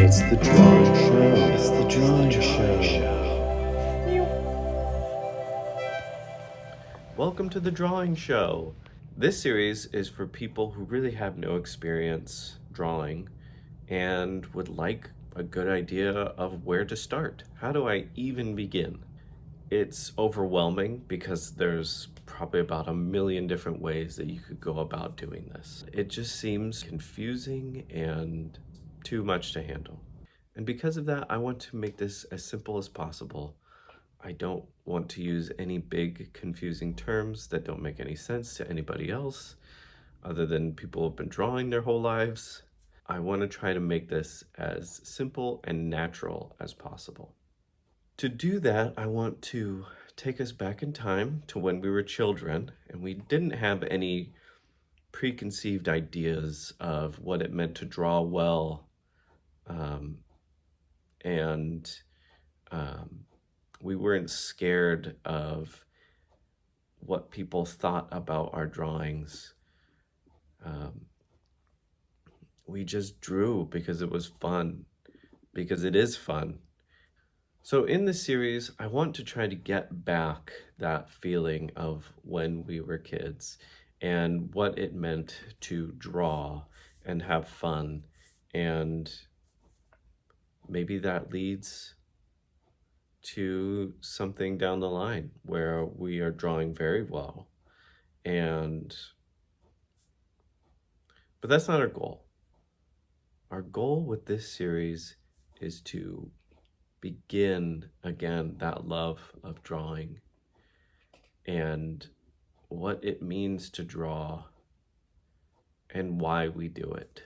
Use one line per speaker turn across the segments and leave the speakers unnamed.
It's the drawing show. It's the drawing show.
Welcome to the Drawing Show. This series is for people who really have no experience drawing and would like a good idea of where to start. How do I even begin? It's overwhelming because there's probably about a million different ways that you could go about doing this. It just seems confusing and too much to handle. And because of that, I want to make this as simple as possible. I don't want to use any big confusing terms that don't make any sense to anybody else other than people who've been drawing their whole lives. I want to try to make this as simple and natural as possible. To do that, I want to take us back in time to when we were children and we didn't have any preconceived ideas of what it meant to draw well, um, and um, we weren't scared of what people thought about our drawings. Um, we just drew because it was fun, because it is fun. So in this series, I want to try to get back that feeling of when we were kids and what it meant to draw and have fun. And maybe that leads to something down the line where we are drawing very well. But that's not our goal. Our goal with this series is to begin again that love of drawing and what it means to draw and why we do it.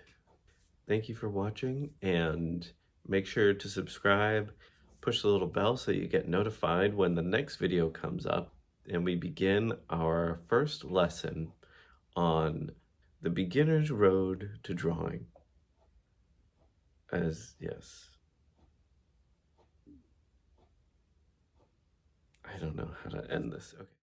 Thank you for watching, and make sure to subscribe, push the little bell so you get notified when the next video comes up and we begin our first lesson on the beginner's road to drawing. Yes. I don't know how to end this. Okay.